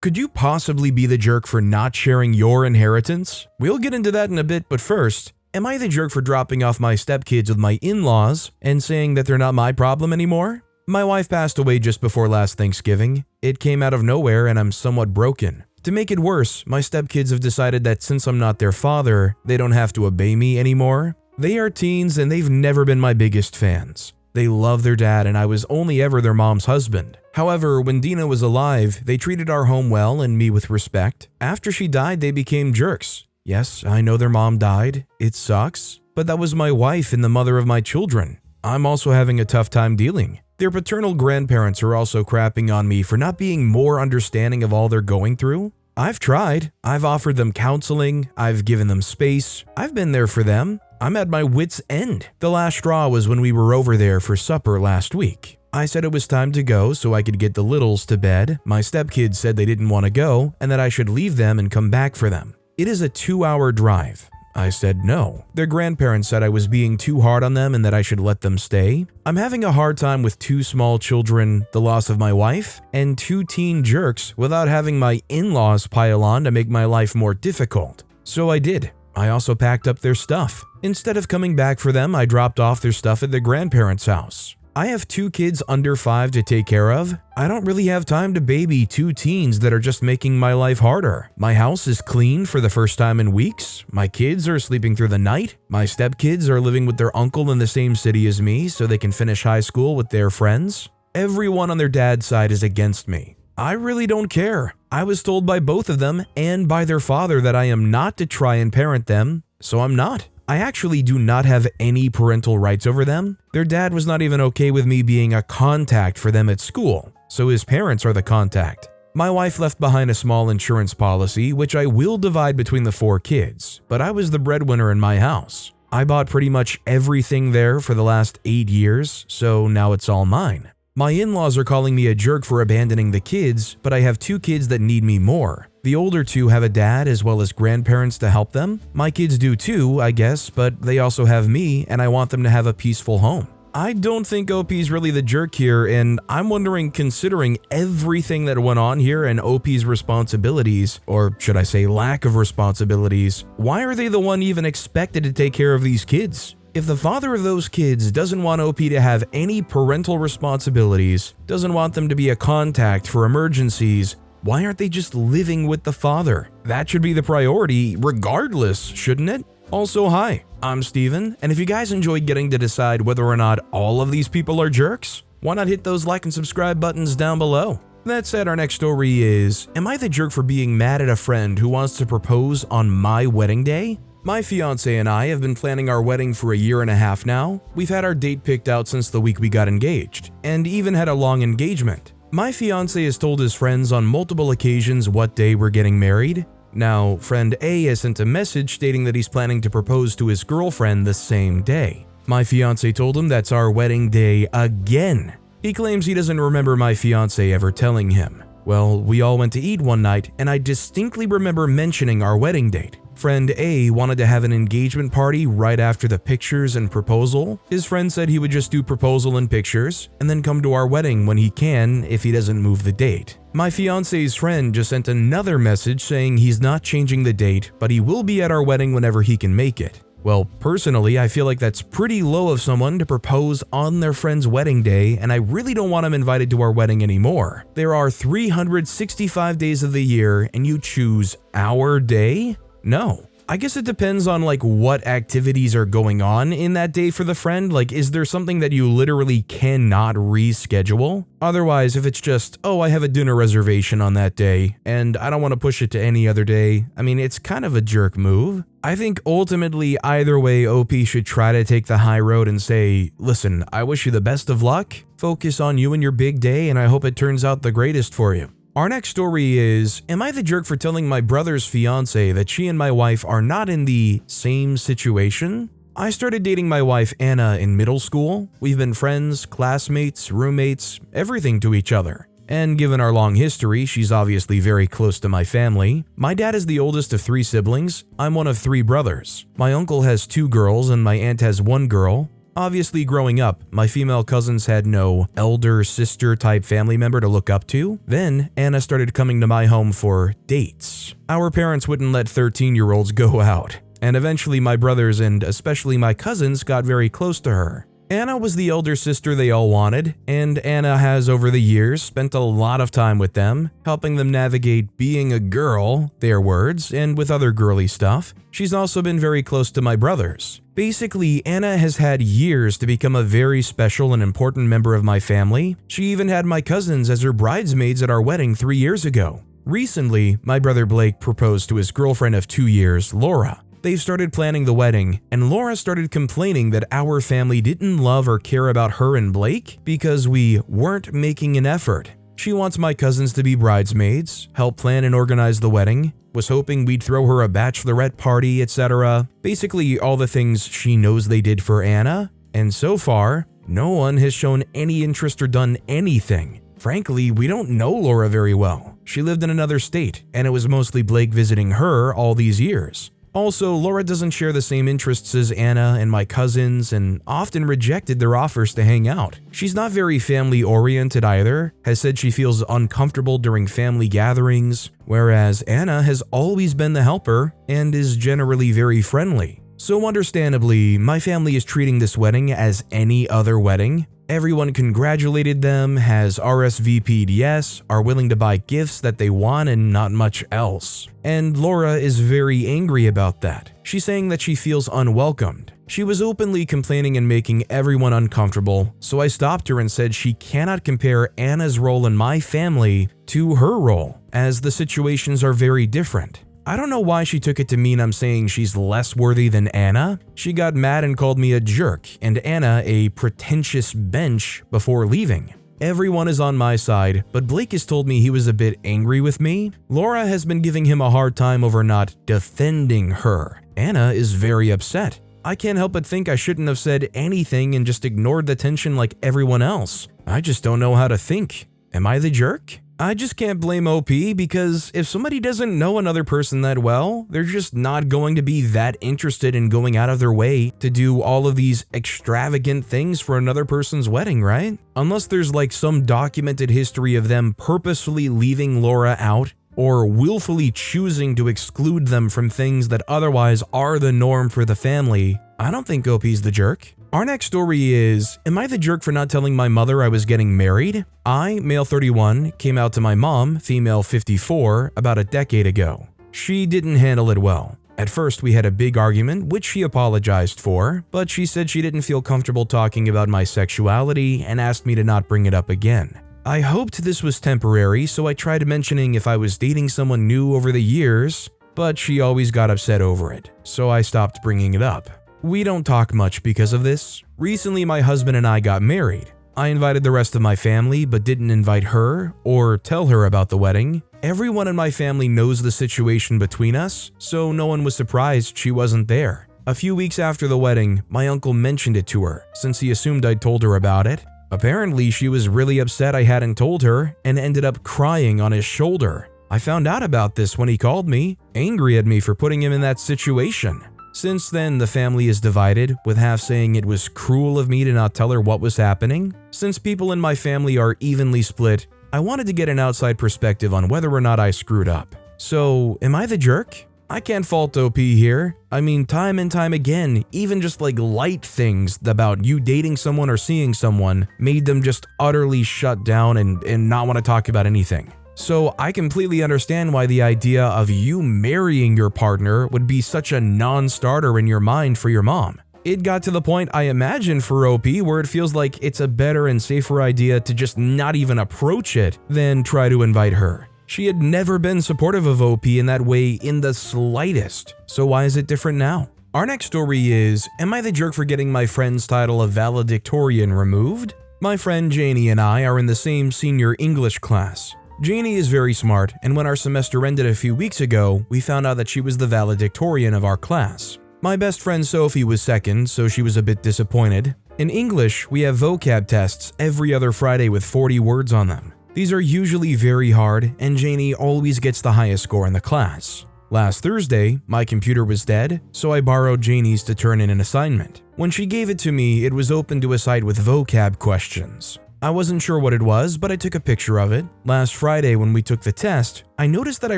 Could you possibly be the jerk for not sharing your inheritance? We'll get into that in a bit, but first, am I the jerk for dropping off my stepkids with my in-laws and saying that they're not my problem anymore? My wife passed away just before last Thanksgiving. It came out of nowhere and I'm somewhat broken. To make it worse, my stepkids have decided that since I'm not their father, they don't have to obey me anymore. They are teens and they've never been my biggest fans. They love their dad and I was only ever their mom's husband. However, when Dina was alive, they treated our home well and me with respect. After she died, they became jerks. Yes, I know their mom died. It sucks. But that was my wife and the mother of my children. I'm also having a tough time dealing. Their paternal grandparents are also crapping on me for not being more understanding of all they're going through. I've tried. I've offered them counseling. I've given them space. I've been there for them. I'm at my wit's end. The last straw was when we were over there for supper last week. I said it was time to go so I could get the littles to bed. My stepkids said they didn't want to go and that I should leave them and come back for them. It is a 2-hour drive. I said no. Their grandparents said I was being too hard on them and that I should let them stay. I'm having a hard time with 2 small children, the loss of my wife, and 2 teen jerks without having my in-laws pile on to make my life more difficult. So I did. I also packed up their stuff. Instead of coming back for them, I dropped off their stuff at their grandparents' house. I have 2 kids under 5 to take care of. I don't really have time to baby 2 teens that are just making my life harder. My house is clean for the first time in weeks. My kids are sleeping through the night. My stepkids are living with their uncle in the same city as me so they can finish high school with their friends. Everyone on their dad's side is against me. I really don't care. I was told by both of them and by their father that I am not to try and parent them, so I'm not. I actually do not have any parental rights over them. Their dad was not even okay with me being a contact for them at school, so his parents are the contact. My wife left behind a small insurance policy, which I will divide between the 4 kids, but I was the breadwinner in my house. I bought pretty much everything there for the last 8 years, so now it's all mine. My in-laws are calling me a jerk for abandoning the kids, but I have 2 kids that need me more. The older 2 have a dad as well as grandparents to help them. My kids do too, I guess, but they also have me and I want them to have a peaceful home. I don't think OP's really the jerk here, and I'm wondering, considering everything that went on here and OP's responsibilities, or should I say lack of responsibilities, why are they the one even expected to take care of these kids? If the father of those kids doesn't want OP to have any parental responsibilities, doesn't want them to be a contact for emergencies, why aren't they just living with the father? That should be the priority regardless, shouldn't it? Also, hi, I'm Steven, and if you guys enjoy getting to decide whether or not all of these people are jerks, why not hit those like and subscribe buttons down below? That said, our next story is, am I the jerk for being mad at a friend who wants to propose on my wedding day? My fiance and I have been planning our wedding for a 1.5 years now. We've had our date picked out since the week we got engaged, and even had a long engagement. My fiance has told his friends on multiple occasions what day we're getting married. Now, friend A has sent a message stating that he's planning to propose to his girlfriend the same day. My fiance told him that's our wedding day again. He claims he doesn't remember my fiance ever telling him. Well, we all went to eat one night, and I distinctly remember mentioning our wedding date. Friend A wanted to have an engagement party right after the pictures and proposal. His friend said he would just do proposal and pictures, and then come to our wedding when he can if he doesn't move the date. My fiance's friend just sent another message saying he's not changing the date, but he will be at our wedding whenever he can make it. Well, personally, I feel like that's pretty low of someone to propose on their friend's wedding day, and I really don't want him invited to our wedding anymore. There are 365 days of the year, and you choose our day? No. I guess it depends on what activities are going on in that day for the friend. Is there something that you literally cannot reschedule? Otherwise, if it's just, oh, I have a dinner reservation on that day and I don't want to push it to any other day, I mean, it's kind of a jerk move. I think ultimately either way, OP should try to take the high road and say, listen, I wish you the best of luck. Focus on you and your big day, and I hope it turns out the greatest for you. Our next story is, am I the jerk for telling my brother's fiance that she and my wife are not in the same situation? I started dating my wife Anna in middle school. We've been friends, classmates, roommates, everything to each other. And given our long history, she's obviously very close to my family. My dad is the oldest of 3 siblings. I'm one of 3 brothers. My uncle has 2 girls and my aunt has 1 girl. Obviously, growing up, my female cousins had no elder sister type family member to look up to. Then, Anna started coming to my home for dates. Our parents wouldn't let 13-year-olds go out, and eventually my brothers and especially my cousins got very close to her. Anna was the elder sister they all wanted, and Anna has over the years spent a lot of time with them, helping them navigate being a girl, their words, and with other girly stuff. She's also been very close to my brothers. Basically, Anna has had years to become a very special and important member of my family. She even had my cousins as her bridesmaids at our wedding 3 years ago. Recently, my brother Blake proposed to his girlfriend of 2 years, Laura. They started planning the wedding, and Laura started complaining that our family didn't love or care about her and Blake because we weren't making an effort. She wants my cousins to be bridesmaids, help plan and organize the wedding, was hoping we'd throw her a bachelorette party, etc. Basically, all the things she knows they did for Anna, and so far, no one has shown any interest or done anything. Frankly, we don't know Laura very well. She lived in another state, and it was mostly Blake visiting her all these years. Also, Laura doesn't share the same interests as Anna and my cousins and often rejected their offers to hang out. She's not very family-oriented either, has said she feels uncomfortable during family gatherings, whereas Anna has always been the helper and is generally very friendly. So understandably, my family is treating this wedding as any other wedding. Everyone congratulated them, has RSVP'd yes, are willing to buy gifts that they want and not much else. And Laura is very angry about that. She's saying that she feels unwelcomed. She was openly complaining and making everyone uncomfortable, so I stopped her and said she cannot compare Anna's role in my family to her role, as the situations are very different. I don't know why she took it to mean I'm saying she's less worthy than Anna. She got mad and called me a jerk and Anna a pretentious bench before leaving. Everyone is on my side, but Blake has told me he was a bit angry with me. Laura has been giving him a hard time over not defending her. Anna is very upset. I can't help but think I shouldn't have said anything and just ignored the tension like everyone else. I just don't know how to think. Am I the jerk? I just can't blame OP because if somebody doesn't know another person that well, they're just not going to be that interested in going out of their way to do all of these extravagant things for another person's wedding, right? Unless there's like some documented history of them purposefully leaving Laura out or willfully choosing to exclude them from things that otherwise are the norm for the family, I don't think OP's the jerk. Our next story is, am I the jerk for not telling my mother I was getting married? I, male 31, came out to my mom, female 54, about a decade ago. She didn't handle it well. At first, we had a big argument, which she apologized for, but she said she didn't feel comfortable talking about my sexuality and asked me to not bring it up again. I hoped this was temporary, so I tried mentioning if I was dating someone new over the years, but she always got upset over it, so I stopped bringing it up. We don't talk much because of this. Recently, my husband and I got married. I invited the rest of my family, but didn't invite her or tell her about the wedding. Everyone in my family knows the situation between us, so no one was surprised she wasn't there. A few weeks after the wedding, my uncle mentioned it to her, since he assumed I'd told her about it. Apparently, she was really upset I hadn't told her and ended up crying on his shoulder. I found out about this when he called me, angry at me for putting him in that situation. Since then, the family is divided, with half saying it was cruel of me to not tell her what was happening. Since people in my family are evenly split, I wanted to get an outside perspective on whether or not I screwed up. So, am I the jerk? I can't fault OP here. I mean, time and time again, even just like light things about you dating someone or seeing someone made them just utterly shut down and not want to talk about anything. So I completely understand why the idea of you marrying your partner would be such a non-starter in your mind for your mom. It got to the point, I imagine, for OP where it feels like it's a better and safer idea to just not even approach it than try to invite her. She had never been supportive of OP in that way in the slightest, so why is it different now? Our next story is, am I the jerk for getting my friend's title of valedictorian removed? My friend Janie and I are in the same senior English class. Janie is very smart, and when our semester ended a few weeks ago, we found out that she was the valedictorian of our class. My best friend Sophie was second, so she was a bit disappointed. In English, we have vocab tests every other Friday with 40 words on them. These are usually very hard, and Janie always gets the highest score in the class. Last Thursday, my computer was dead, so I borrowed Janie's to turn in an assignment. When she gave it to me, it was open to a site with vocab questions. I wasn't sure what it was, but I took a picture of it. Last Friday when we took the test, I noticed that I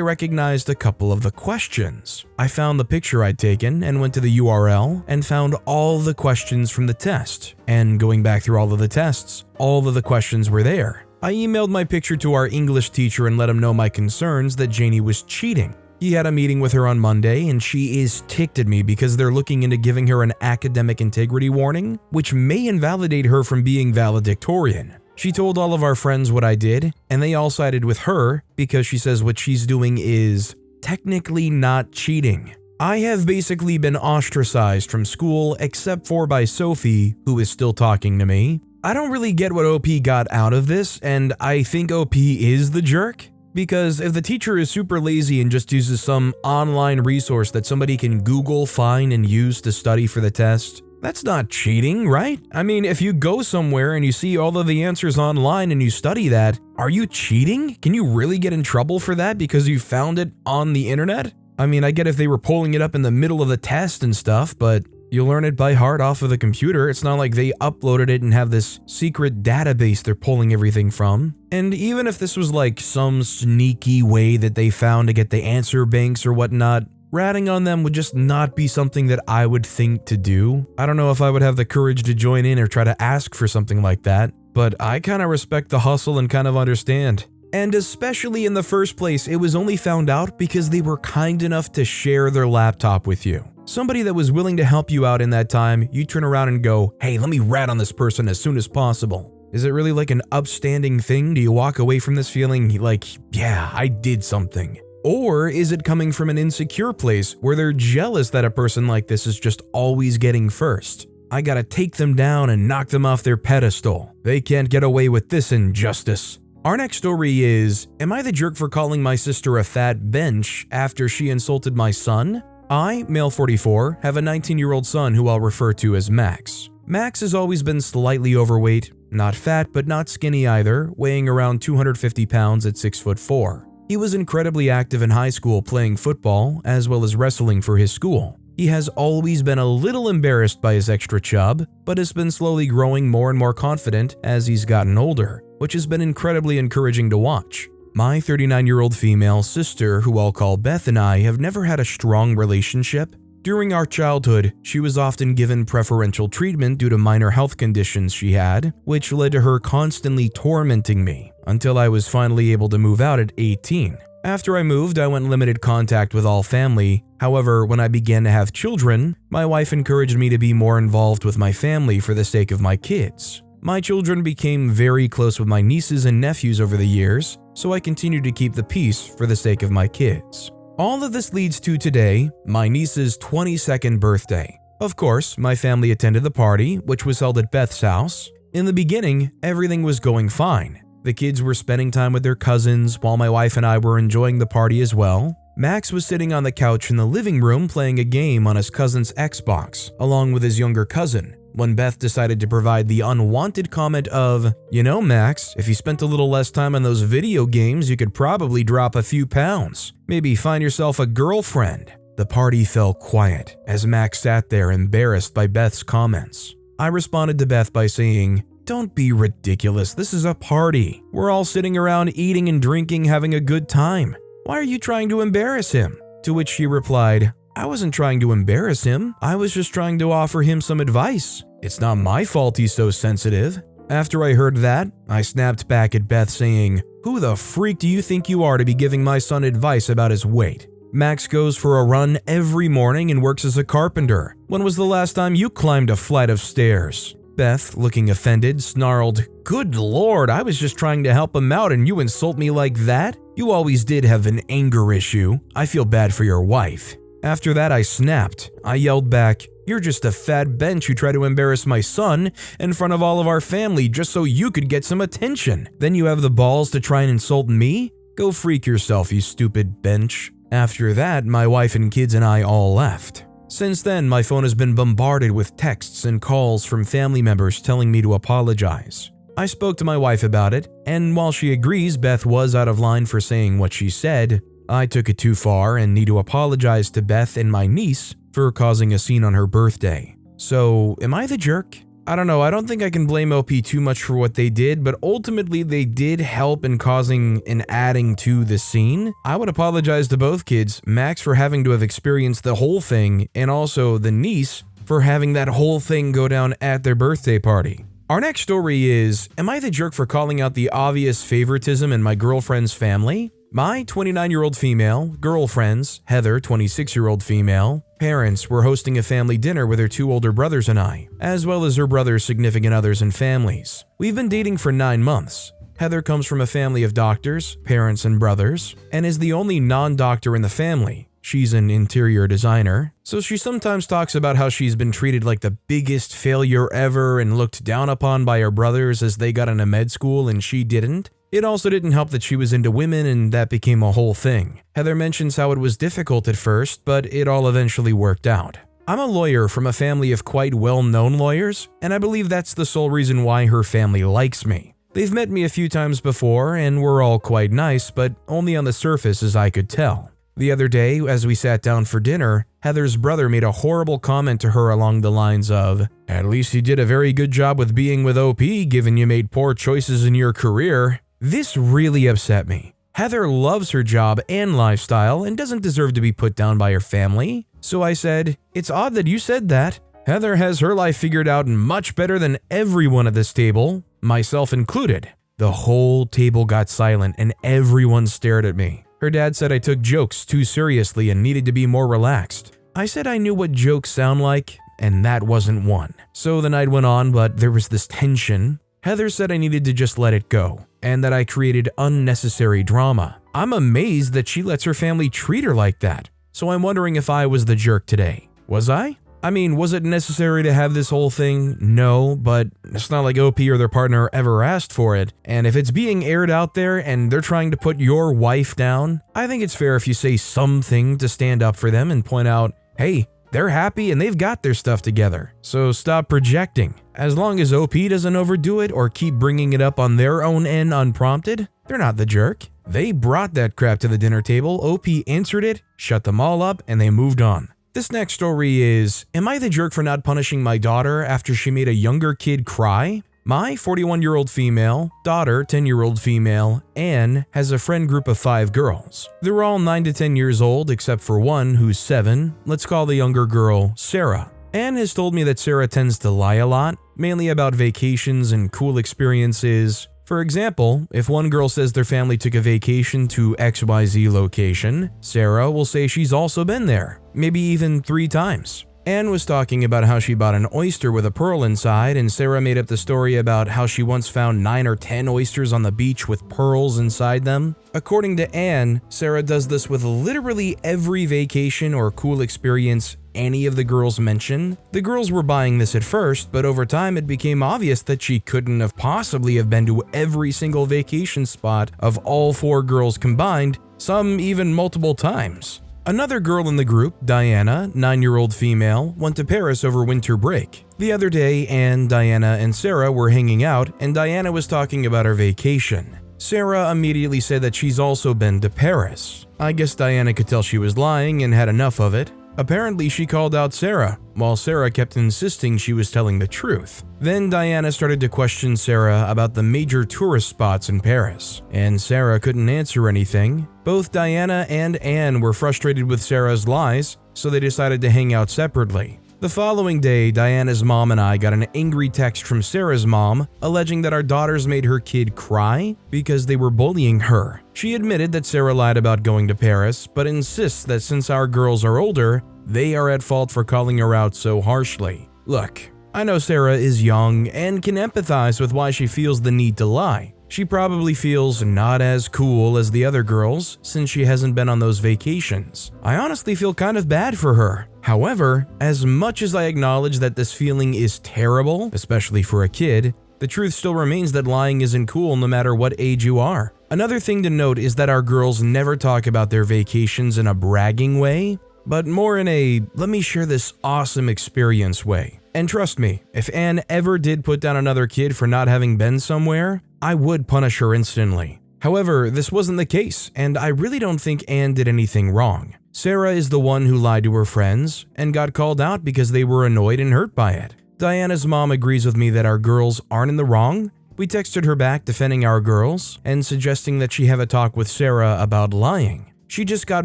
recognized a couple of the questions. I found the picture I'd taken and went to the URL and found all the questions from the test. And going back through all of the tests, all of the questions were there. I emailed my picture to our English teacher and let him know my concerns that Janie was cheating. He had a meeting with her on Monday, and she is ticked at me because they're looking into giving her an academic integrity warning, which may invalidate her from being valedictorian. She told all of our friends what I did, and they all sided with her because she says what she's doing is technically not cheating. I have basically been ostracized from school except for by Sophie, who is still talking to me. I don't really get what OP got out of this, and I think OP is the jerk. Because if the teacher is super lazy and just uses some online resource that somebody can Google, find, and use to study for the test, that's not cheating, right? I mean, if you go somewhere and you see all of the answers online and you study that, are you cheating? Can you really get in trouble for that because you found it on the internet? I mean, I get if they were pulling it up in the middle of the test and stuff, but you learn it by heart off of the computer. It's not like they uploaded it and have this secret database they're pulling everything from. And even if this was like some sneaky way that they found to get the answer banks or whatnot, ratting on them would just not be something that I would think to do. I don't know if I would have the courage to join in or try to ask for something like that, but I kind of respect the hustle and kind of understand. And especially in the first place, it was only found out because they were kind enough to share their laptop with you. Somebody that was willing to help you out in that time, you turn around and go, hey, let me rat on this person as soon as possible. Is it really like an upstanding thing? Do you walk away from this feeling like, yeah, I did something? Or is it coming from an insecure place where they're jealous that a person like this is just always getting first? I gotta take them down and knock them off their pedestal. They can't get away with this injustice. Our next story is, am I the jerk for calling my sister a fat bench after she insulted my son? I, male 44, have a 19-year-old son who I'll refer to as Max. Max has always been slightly overweight, not fat but not skinny either, weighing around 250 pounds at 6'4". He was incredibly active in high school playing football as well as wrestling for his school. He has always been a little embarrassed by his extra chub, but has been slowly growing more and more confident as he's gotten older, which has been incredibly encouraging to watch. My 39-year-old female sister, who I'll call Beth, and I have never had a strong relationship. During our childhood, she was often given preferential treatment due to minor health conditions she had, which led to her constantly tormenting me until I was finally able to move out at 18. After I moved, I went limited contact with all family. However, when I began to have children, my wife encouraged me to be more involved with my family for the sake of my kids. My children became very close with my nieces and nephews over the years, so I continued to keep the peace for the sake of my kids. All of this leads to today, my niece's 22nd birthday. Of course, my family attended the party, which was held at Beth's house. In the beginning, everything was going fine. The kids were spending time with their cousins while my wife and I were enjoying the party as well. Max was sitting on the couch in the living room playing a game on his cousin's Xbox, along with his younger cousin, when Beth decided to provide the unwanted comment of, you know, Max, if you spent a little less time on those video games, you could probably drop a few pounds. Maybe find yourself a girlfriend. The party fell quiet as Max sat there embarrassed by Beth's comments. I responded to Beth by saying, "Don't be ridiculous, this is a party. We're all sitting around eating and drinking, having a good time. Why are you trying to embarrass him?" To which she replied, "I wasn't trying to embarrass him. I was just trying to offer him some advice. It's not my fault he's so sensitive." After I heard that, I snapped back at Beth saying, "Who the freak do you think you are to be giving my son advice about his weight? Max goes for a run every morning and works as a carpenter. When was the last time you climbed a flight of stairs?" Beth, looking offended, snarled, "Good lord, I was just trying to help him out and you insult me like that? You always did have an anger issue. I feel bad for your wife." After that, I snapped. I yelled back, "You're just a fat bench who tried to embarrass my son in front of all of our family just so you could get some attention. Then you have the balls to try and insult me? Go freak yourself, you stupid bench." After that, my wife and kids and I all left. Since then, my phone has been bombarded with texts and calls from family members telling me to apologize. I spoke to my wife about it, and while she agrees Beth was out of line for saying what she said, I took it too far and need to apologize to Beth and my niece for causing a scene on her birthday. So, am I the jerk? I don't know, I don't think I can blame OP too much for what they did, but ultimately they did help in causing and adding to the scene. I would apologize to both kids, Max for having to have experienced the whole thing, and also the niece for having that whole thing go down at their birthday party. Our next story is, am I the jerk for calling out the obvious favoritism in my girlfriend's family? My 29-year-old female, girlfriends, Heather, 26-year-old female, parents were hosting a family dinner with her 2 older brothers and I, as well as her brother's significant others and families. We've been dating for 9 months. Heather comes from a family of doctors, parents, and brothers, and is the only non-doctor in the family. She's an interior designer, so she sometimes talks about how she's been treated like the biggest failure ever and looked down upon by her brothers as they got into med school and she didn't. It also didn't help that she was into women and that became a whole thing. Heather mentions how it was difficult at first, but it all eventually worked out. I'm a lawyer from a family of quite well-known lawyers, and I believe that's the sole reason why her family likes me. They've met me a few times before and we're all quite nice, but only on the surface as I could tell. The other day, as we sat down for dinner, Heather's brother made a horrible comment to her along the lines of, "At least you did a very good job with being with OP, given you made poor choices in your career." This really upset me. Heather loves her job and lifestyle and doesn't deserve to be put down by her family. So I said, "It's odd that you said that. Heather has her life figured out much better than everyone at this table, myself included." The whole table got silent and everyone stared at me. Her dad said I took jokes too seriously and needed to be more relaxed. I said I knew what jokes sound like, and that wasn't one. So the night went on, but there was this tension. Heather said I needed to just let it go, and that I created unnecessary drama. I'm amazed that she lets her family treat her like that. So I'm wondering if I was the jerk today. Was I? I mean, was it necessary to have this whole thing? No, but it's not like OP or their partner ever asked for it. And if it's being aired out there and they're trying to put your wife down, I think it's fair if you say something to stand up for them and point out, hey, they're happy and they've got their stuff together. So stop projecting. As long as OP doesn't overdo it or keep bringing it up on their own end unprompted, they're not the jerk. They brought that crap to the dinner table, OP answered it, shut them all up, and they moved on. This next story is, am I the jerk for not punishing my daughter after she made a younger kid cry? My 41-year-old female, daughter, 10-year-old female, Anne, has a friend group of 5 girls. They're all 9 to 10 years old except for one who's 7. Let's call the younger girl Sarah. Anne has told me that Sarah tends to lie a lot, mainly about vacations and cool experiences. For example, if one girl says their family took a vacation to XYZ location, Sarah will say she's also been there, maybe even 3 times. Anne was talking about how she bought an oyster with a pearl inside, and Sarah made up the story about how she once found 9 or 10 oysters on the beach with pearls inside them. According to Anne, Sarah does this with literally every vacation or cool experience any of the girls mention. The girls were buying this at first, but over time it became obvious that she couldn't have possibly have been to every single vacation spot of all 4 girls combined, some even multiple times. Another girl in the group, Diana, 9-year-old female, went to Paris over winter break. The other day, Anne, Diana, and Sarah were hanging out, and Diana was talking about her vacation. Sarah immediately said that she's also been to Paris. I guess Diana could tell she was lying and had enough of it. Apparently, she called out Sarah, while Sarah kept insisting she was telling the truth. Then Diana started to question Sarah about the major tourist spots in Paris, and Sarah couldn't answer anything. Both Diana and Anne were frustrated with Sarah's lies, so they decided to hang out separately. The following day, Diana's mom and I got an angry text from Sarah's mom alleging that our daughters made her kid cry because they were bullying her. She admitted that Sarah lied about going to Paris, but insists that since our girls are older, they are at fault for calling her out so harshly. Look, I know Sarah is young and can empathize with why she feels the need to lie. She probably feels not as cool as the other girls since she hasn't been on those vacations. I honestly feel kind of bad for her. However, as much as I acknowledge that this feeling is terrible, especially for a kid, the truth still remains that lying isn't cool no matter what age you are. Another thing to note is that our girls never talk about their vacations in a bragging way, but more in a let me share this awesome experience way. And trust me, if Anne ever did put down another kid for not having been somewhere, I would punish her instantly. However, this wasn't the case, and I really don't think Anne did anything wrong. Sarah is the one who lied to her friends and got called out because they were annoyed and hurt by it. Diana's mom agrees with me that our girls aren't in the wrong. We texted her back defending our girls and suggesting that she have a talk with Sarah about lying. She just got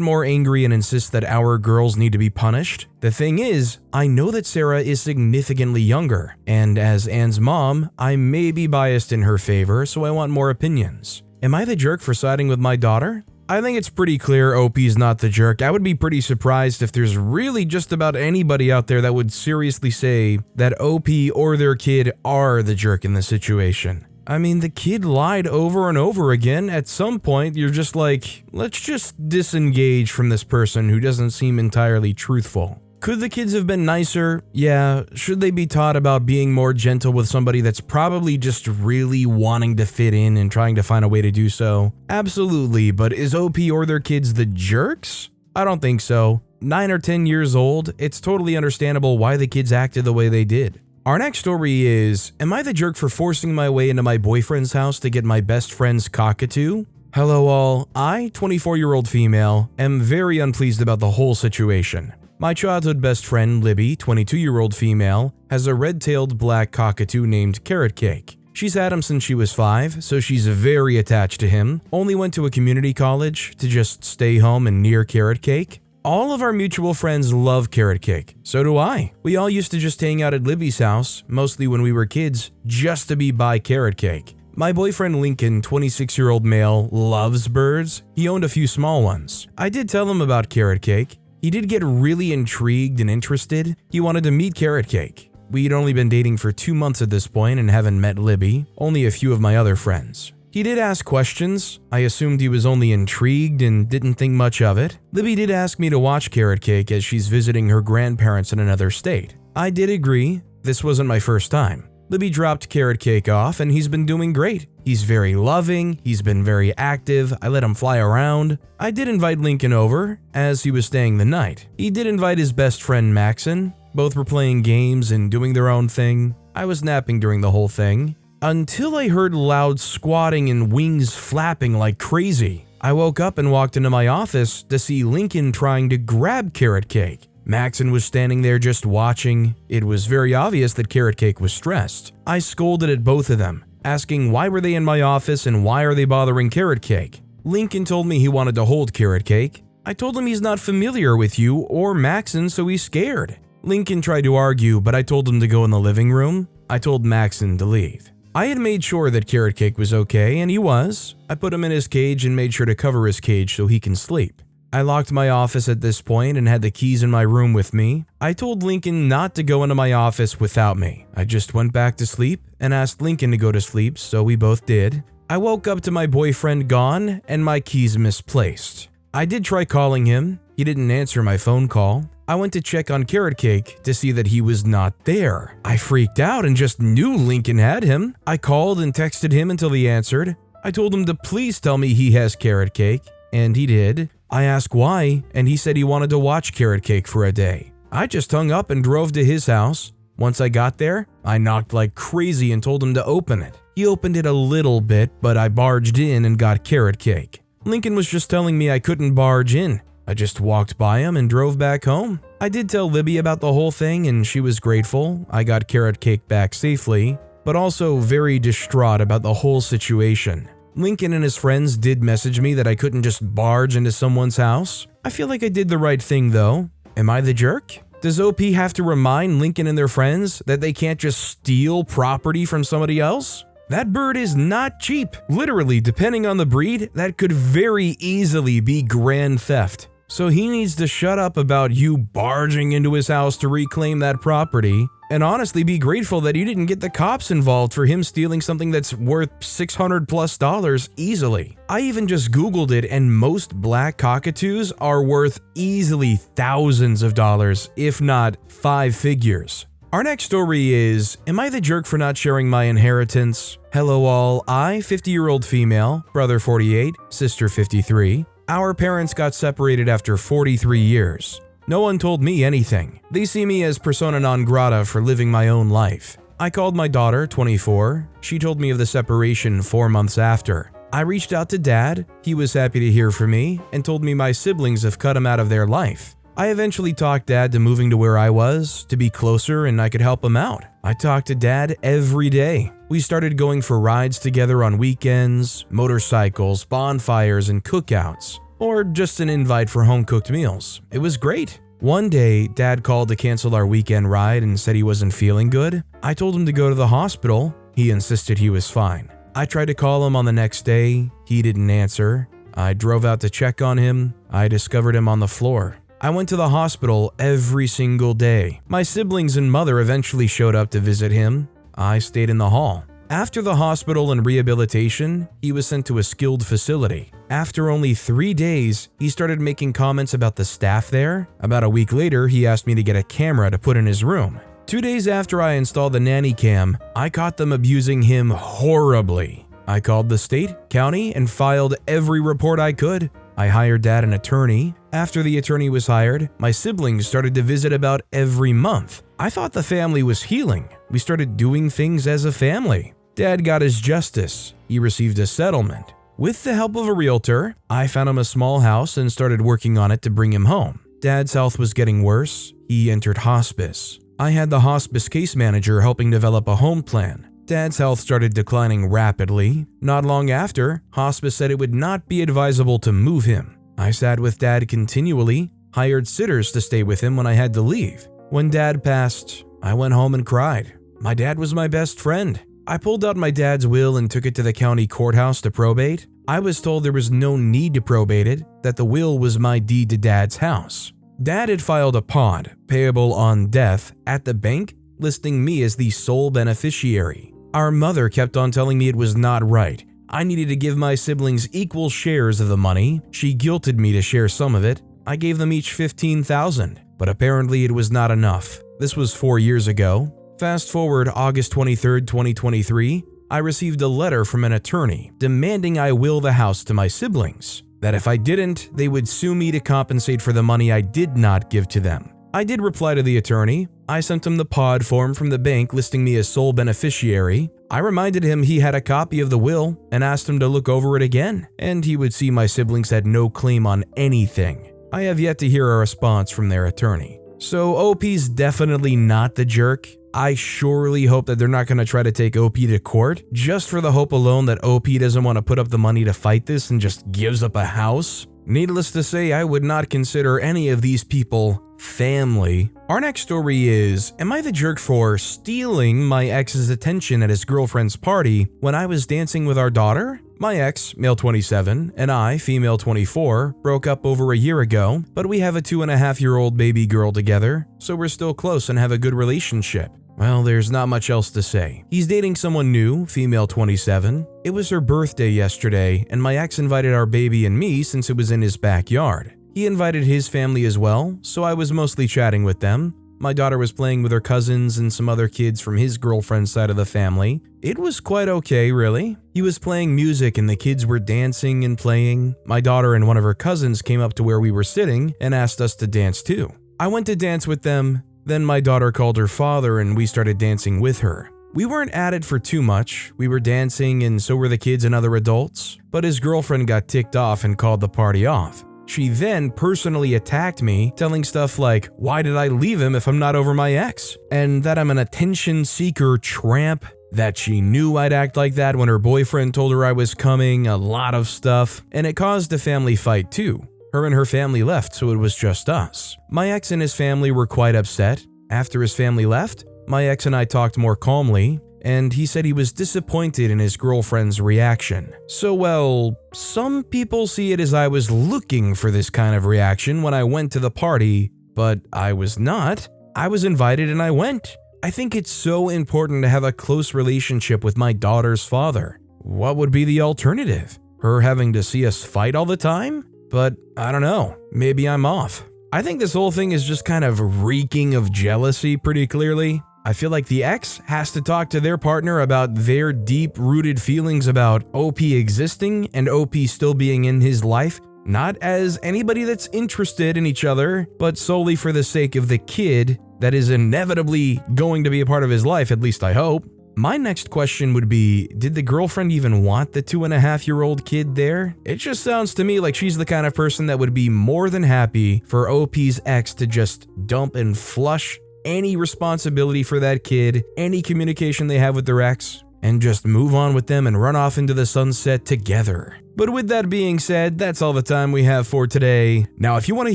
more angry and insists that our girls need to be punished. The thing is, I know that Sarah is significantly younger, and as Anne's mom, I may be biased in her favor, so I want more opinions. Am I the jerk for siding with my daughter? I think it's pretty clear OP's not the jerk. I would be pretty surprised if there's really just about anybody out there that would seriously say that OP or their kid are the jerk in the situation. I mean, the kid lied over and over again. At some point, you're just like, let's just disengage from this person who doesn't seem entirely truthful. Could the kids have been nicer? Yeah. Should they be taught about being more gentle with somebody that's probably just really wanting to fit in and trying to find a way to do so? Absolutely, but is OP or their kids the jerks? I don't think so. 9 or 10 years old, it's totally understandable why the kids acted the way they did. Our next story is, am I the jerk for forcing my way into my boyfriend's house to get my best friend's cockatoo? Hello all, I, 24-year-old female, am very unpleased about the whole situation. My childhood best friend, Libby, 22-year-old female, has a red-tailed black cockatoo named Carrot Cake. She's had him since she was 5, so she's very attached to him, only went to a community college to just stay home and near Carrot Cake. All of our mutual friends love Carrot Cake, so do I. We all used to just hang out at Libby's house, mostly when we were kids, just to be by Carrot Cake. My boyfriend Lincoln, 26-year-old male, loves birds. He owned a few small ones. I did tell him about Carrot Cake. He did get really intrigued and interested. He wanted to meet Carrot Cake. We'd only been dating for 2 months at this point and haven't met Libby, only a few of my other friends. He did ask questions. I assumed he was only intrigued and didn't think much of it. Libby did ask me to watch Carrot Cake as she's visiting her grandparents in another state. I did agree. This wasn't my first time. Libby dropped Carrot Cake off and he's been doing great. He's very loving, he's been very active, I let him fly around. I did invite Lincoln over, as he was staying the night. He did invite his best friend Maxon. Both were playing games and doing their own thing. I was napping during the whole thing, until I heard loud squatting and wings flapping like crazy. I woke up and walked into my office to see Lincoln trying to grab Carrot Cake. Maxon was standing there just watching. It was very obvious that Carrot Cake was stressed. I scolded at both of them, asking why were they in my office and why are they bothering Carrot Cake. Lincoln told me he wanted to hold Carrot Cake. I told him he's not familiar with you or Maxon, so he's scared. Lincoln tried to argue, but I told him to go in the living room. I told Maxon to leave. I had made sure that Carrot Cake was okay, and he was. I put him in his cage and made sure to cover his cage so he can sleep. I locked my office at this point and had the keys in my room with me. I told Lincoln not to go into my office without me. I just went back to sleep and asked Lincoln to go to sleep, so we both did. I woke up to my boyfriend gone and my keys misplaced. I did try calling him. He didn't answer my phone call. I went to check on Carrot Cake to see that he was not there. I freaked out and just knew Lincoln had him. I called and texted him until he answered. I told him to please tell me he has Carrot Cake, and he did. I asked why, and he said he wanted to watch Carrot Cake for a day. I just hung up and drove to his house. Once I got there, I knocked like crazy and told him to open it. He opened it a little bit, but I barged in and got Carrot Cake. Lincoln was just telling me I couldn't barge in. I just walked by him and drove back home. I did tell Libby about the whole thing and she was grateful. I got Carrot Cake back safely, but also very distraught about the whole situation. Lincoln and his friends did message me that I couldn't just barge into someone's house. I feel like I did the right thing though. Am I the jerk? Does OP have to remind Lincoln and their friends that they can't just steal property from somebody else? That bird is not cheap. Literally, depending on the breed, that could very easily be grand theft. So he needs to shut up about you barging into his house to reclaim that property, and honestly be grateful that you didn't get the cops involved for him stealing something that's worth $600+ easily. I even just Googled it, and most black cockatoos are worth easily thousands of dollars, if not 5 figures. Our next story is, am I the jerk for not sharing my inheritance? Hello all, I, 50-year-old female, brother 48, sister 53. Our parents got separated after 43 years. No one told me anything. They see me as persona non grata for living my own life. I called my daughter, 24. She told me of the separation 4 months after. I reached out to Dad, he was happy to hear from me, and told me my siblings have cut him out of their life. I eventually talked Dad to moving to where I was, to be closer and I could help him out. I talked to Dad every day. We started going for rides together on weekends, motorcycles, bonfires, and cookouts, or just an invite for home-cooked meals. It was great. One day, Dad called to cancel our weekend ride and said he wasn't feeling good. I told him to go to the hospital. He insisted he was fine. I tried to call him on the next day. He didn't answer. I drove out to check on him. I discovered him on the floor. I went to the hospital every single day. My siblings and mother eventually showed up to visit him. I stayed in the hall. After the hospital and rehabilitation, he was sent to a skilled facility. After only 3 days, he started making comments about the staff there. About a week later, he asked me to get a camera to put in his room. 2 days after I installed the nanny cam, I caught them abusing him horribly. I called the state, county, and filed every report I could. I hired Dad an attorney. After the attorney was hired, my siblings started to visit about every month. I thought the family was healing. We started doing things as a family. Dad got his justice. He received a settlement. With the help of a realtor, I found him a small house and started working on it to bring him home. Dad's health was getting worse. He entered hospice. I had the hospice case manager helping develop a home plan. Dad's health started declining rapidly. Not long after, hospice said it would not be advisable to move him. I sat with Dad continually, hired sitters to stay with him when I had to leave. When Dad passed, I went home and cried. My dad was my best friend. I pulled out my dad's will and took it to the county courthouse to probate. I was told there was no need to probate it, that the will was my deed to Dad's house. Dad had filed a POD, payable on death, at the bank, listing me as the sole beneficiary. Our mother kept on telling me it was not right. I needed to give my siblings equal shares of the money. She guilted me to share some of it. I gave them each $15,000, but apparently it was not enough. This was 4 years ago. Fast forward August 23, 2023, I received a letter from an attorney demanding I will the house to my siblings, that if I didn't, they would sue me to compensate for the money I did not give to them. I did reply to the attorney. I sent him the POD form from the bank listing me as sole beneficiary. I reminded him he had a copy of the will and asked him to look over it again, and he would see my siblings had no claim on anything. I have yet to hear a response from their attorney. So OP's definitely not the jerk. I surely hope that they're not going to try to take OP to court just for the hope alone that OP doesn't want to put up the money to fight this and just gives up a house. Needless to say, I would not consider any of these people family. Our next story is, am I the jerk for stealing my ex's attention at his girlfriend's party when I was dancing with our daughter? My ex, male 27, and I, female 24, broke up over a year ago, but we have a 2.5-year-old baby girl together, so we're still close and have a good relationship. Well, there's not much else to say. He's dating someone new, female 27. It was her birthday yesterday, and my ex invited our baby and me since it was in his backyard. He invited his family as well, so I was mostly chatting with them. My daughter was playing with her cousins and some other kids from his girlfriend's side of the family. It was quite okay, really. He was playing music and the kids were dancing and playing. My daughter and one of her cousins came up to where we were sitting and asked us to dance too. I went to dance with them. Then my daughter called her father and we started dancing with her. We weren't at it for too much. We were dancing and so were the kids and other adults. But his girlfriend got ticked off and called the party off. She then personally attacked me, telling stuff like, why did I leave him if I'm not over my ex? And that I'm an attention seeker tramp, that she knew I'd act like that when her boyfriend told her I was coming, a lot of stuff. And it caused a family fight too. Her and her family left, so it was just us. My ex and his family were quite upset. After his family left, my ex and I talked more calmly, and he said he was disappointed in his girlfriend's reaction. So well, some people see it as I was looking for this kind of reaction when I went to the party, but I was not. I was invited and I went. I think it's so important to have a close relationship with my daughter's father. What would be the alternative? Her having to see us fight all the time? But I don't know, maybe I'm off. I think this whole thing is just kind of reeking of jealousy pretty clearly. I feel like the ex has to talk to their partner about their deep-rooted feelings about OP existing and OP still being in his life, not as anybody that's interested in each other, but solely for the sake of the kid that is inevitably going to be a part of his life, at least I hope. My next question would be, did the girlfriend even want the 2.5-year-old kid there? It just sounds to me like she's the kind of person that would be more than happy for OP's ex to just dump and flush any responsibility for that kid, any communication they have with their ex, and just move on with them and run off into the sunset together. But with that being said, that's all the time we have for today. Now, if you want to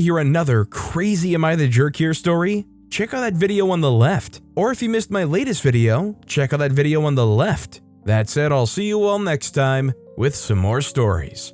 hear another crazy Am I the Jerk Here story, check out that video on the left. Or if you missed my latest video, check out that video on the left. That said, I'll see you all next time with some more stories.